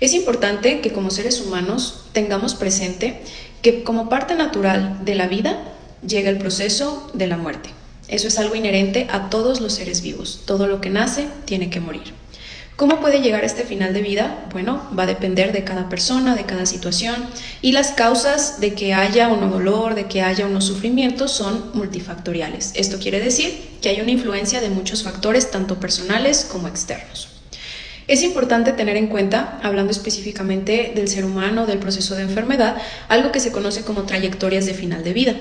Es importante que como seres humanos tengamos presente que como parte natural de la vida llega el proceso de la muerte. Eso es algo inherente a todos los seres vivos. Todo lo que nace tiene que morir. ¿Cómo puede llegar a este final de vida? Bueno, va a depender de cada persona, de cada situación, y las causas de que haya o no dolor, de que haya o no sufrimiento son multifactoriales. Esto quiere decir que hay una influencia de muchos factores, tanto personales como externos. Es importante tener en cuenta, hablando específicamente del ser humano, del proceso de enfermedad, algo que se conoce como trayectorias de final de vida.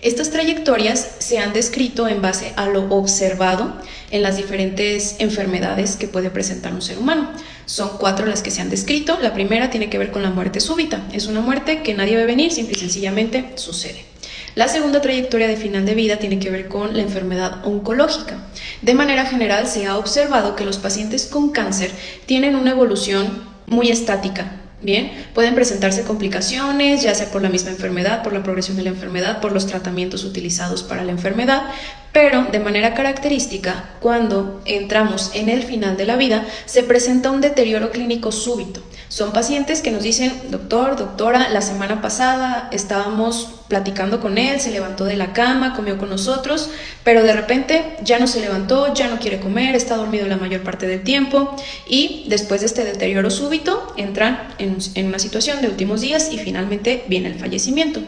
Estas trayectorias se han descrito en base a lo observado en las diferentes enfermedades que puede presentar un ser humano. Son 4 las que se han descrito. La primera tiene que ver con la muerte súbita. Es una muerte que nadie ve venir, simple y sencillamente sucede. La segunda trayectoria de final de vida tiene que ver con la enfermedad oncológica. De manera general se ha observado que los pacientes con cáncer tienen una evolución muy estática. Bien, pueden presentarse complicaciones, ya sea por la misma enfermedad, por la progresión de la enfermedad, por los tratamientos utilizados para la enfermedad, pero de manera característica, cuando entramos en el final de la vida, se presenta un deterioro clínico súbito. Son pacientes que nos dicen, doctor, doctora, la semana pasada estábamos platicando con él, se levantó de la cama, comió con nosotros, pero de repente ya no se levantó, ya no quiere comer, está dormido la mayor parte del tiempo y después de este deterioro súbito entran en una situación de últimos días y finalmente viene el fallecimiento.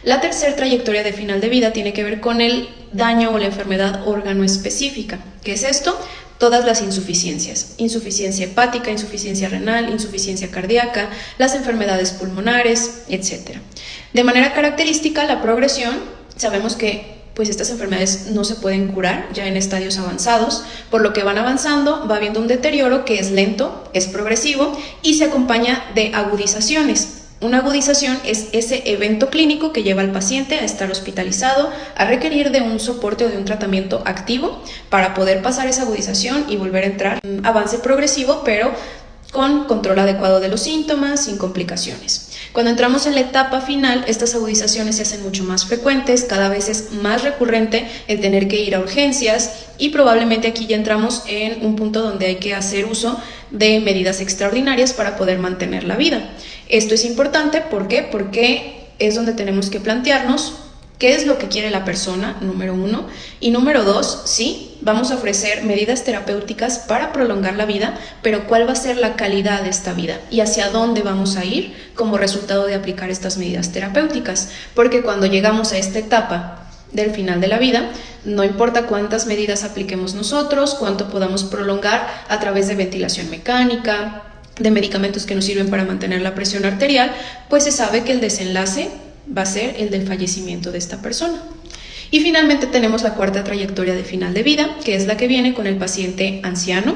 La tercera trayectoria de final de vida tiene que ver con el daño o la enfermedad órgano específica. ¿Qué es esto? Todas las insuficiencias, insuficiencia hepática, insuficiencia renal, insuficiencia cardíaca, las enfermedades pulmonares, etc. De manera característica, la progresión, sabemos que estas enfermedades no se pueden curar ya en estadios avanzados, por lo que van avanzando, va habiendo un deterioro que es lento, es progresivo y se acompaña de agudizaciones. Una agudización es ese evento clínico que lleva al paciente a estar hospitalizado, a requerir de un soporte o de un tratamiento activo para poder pasar esa agudización y volver a entrar en un avance progresivo, pero con control adecuado de los síntomas, sin complicaciones. Cuando entramos en la etapa final, estas agudizaciones se hacen mucho más frecuentes, cada vez es más recurrente el tener que ir a urgencias y probablemente aquí ya entramos en un punto donde hay que hacer uso de medidas extraordinarias para poder mantener la vida. Esto es importante, ¿por qué? Porque es donde tenemos que plantearnos qué es lo que quiere la persona, número 1, y número 2, sí, vamos a ofrecer medidas terapéuticas para prolongar la vida, pero ¿cuál va a ser la calidad de esta vida? ¿Y hacia dónde vamos a ir como resultado de aplicar estas medidas terapéuticas? Porque cuando llegamos a esta etapa del final de la vida, no importa cuántas medidas apliquemos nosotros, cuánto podamos prolongar a través de ventilación mecánica, de medicamentos que nos sirven para mantener la presión arterial, pues se sabe que el desenlace va a ser el del fallecimiento de esta persona. Y finalmente tenemos la cuarta trayectoria de final de vida, que es la que viene con el paciente anciano,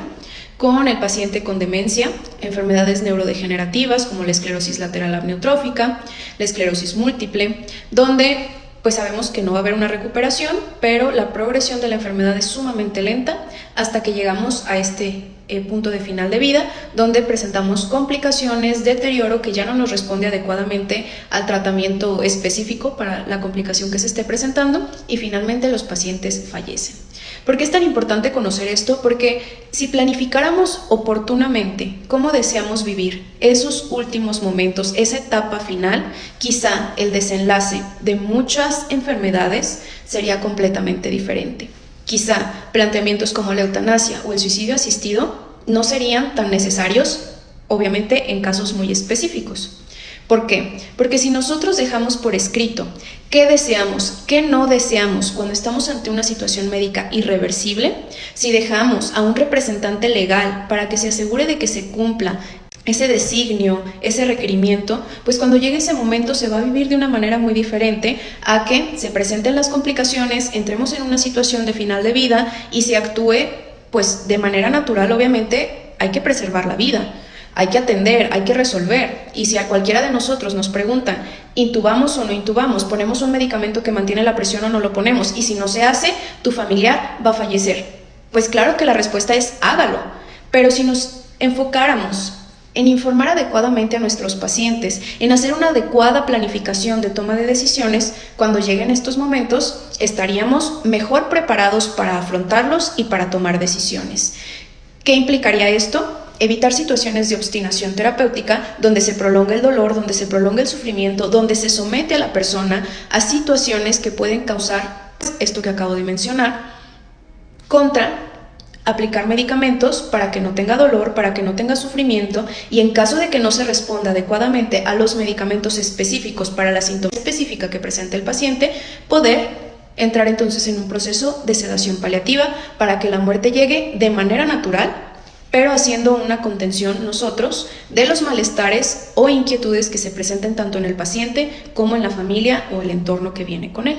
con el paciente con demencia, enfermedades neurodegenerativas como la esclerosis lateral amniotrófica, la esclerosis múltiple, donde sabemos que no va a haber una recuperación, pero la progresión de la enfermedad es sumamente lenta hasta que llegamos a este punto de final de vida, donde presentamos complicaciones, deterioro que ya no nos responde adecuadamente al tratamiento específico para la complicación que se esté presentando y finalmente los pacientes fallecen. ¿Por qué es tan importante conocer esto? Porque si planificáramos oportunamente cómo deseamos vivir esos últimos momentos, esa etapa final, quizá el desenlace de muchas enfermedades sería completamente diferente. Quizá planteamientos como la eutanasia o el suicidio asistido no serían tan necesarios, obviamente en casos muy específicos. ¿Por qué? Porque si nosotros dejamos por escrito qué deseamos, qué no deseamos cuando estamos ante una situación médica irreversible, si dejamos a un representante legal para que se asegure de que se cumpla ese designio, ese requerimiento, pues cuando llegue ese momento se va a vivir de una manera muy diferente a que se presenten las complicaciones, entremos en una situación de final de vida y se actúe de manera natural. Obviamente hay que preservar la vida, hay que atender, hay que resolver. Y si a cualquiera de nosotros nos preguntan, ¿intubamos o no intubamos? ¿Ponemos un medicamento que mantiene la presión o no lo ponemos? Y si no se hace, tu familiar va a fallecer. Pues claro que la respuesta es hágalo. Pero si nos enfocáramos en informar adecuadamente a nuestros pacientes, en hacer una adecuada planificación de toma de decisiones, cuando lleguen estos momentos estaríamos mejor preparados para afrontarlos y para tomar decisiones. ¿Qué implicaría esto? evitar situaciones de obstinación terapéutica donde se prolonga el dolor, donde se prolonga el sufrimiento, donde se somete a la persona a situaciones que pueden causar esto que acabo de mencionar, contra aplicar medicamentos para que no tenga dolor, para que no tenga sufrimiento, y en caso de que no se responda adecuadamente a los medicamentos específicos para la sintomatología específica que presenta el paciente, poder entrar entonces en un proceso de sedación paliativa para que la muerte llegue de manera natural, pero haciendo una contención nosotros de los malestares o inquietudes que se presenten tanto en el paciente como en la familia o el entorno que viene con él.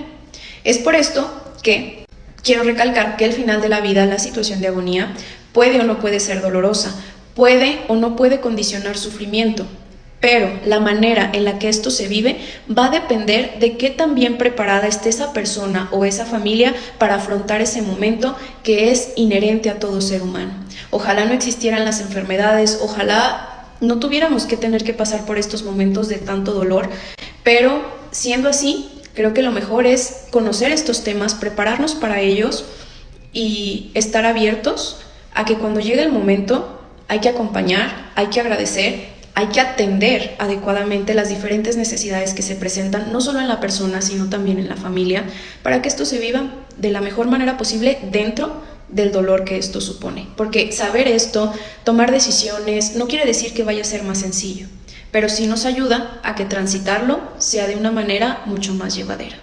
Es por esto que quiero recalcar que al final de la vida la situación de agonía puede o no puede ser dolorosa, puede o no puede condicionar sufrimiento, pero la manera en la que esto se vive va a depender de qué tan bien preparada esté esa persona o esa familia para afrontar ese momento que es inherente a todo ser humano. Ojalá no existieran las enfermedades, ojalá no tuviéramos que tener que pasar por estos momentos de tanto dolor, pero siendo así, creo que lo mejor es conocer estos temas, prepararnos para ellos y estar abiertos a que cuando llegue el momento hay que acompañar, hay que agradecer, hay que atender adecuadamente las diferentes necesidades que se presentan, no solo en la persona, sino también en la familia, para que esto se viva de la mejor manera posible dentro del dolor que esto supone. Porque saber esto, tomar decisiones, no quiere decir que vaya a ser más sencillo, pero sí nos ayuda a que transitarlo sea de una manera mucho más llevadera.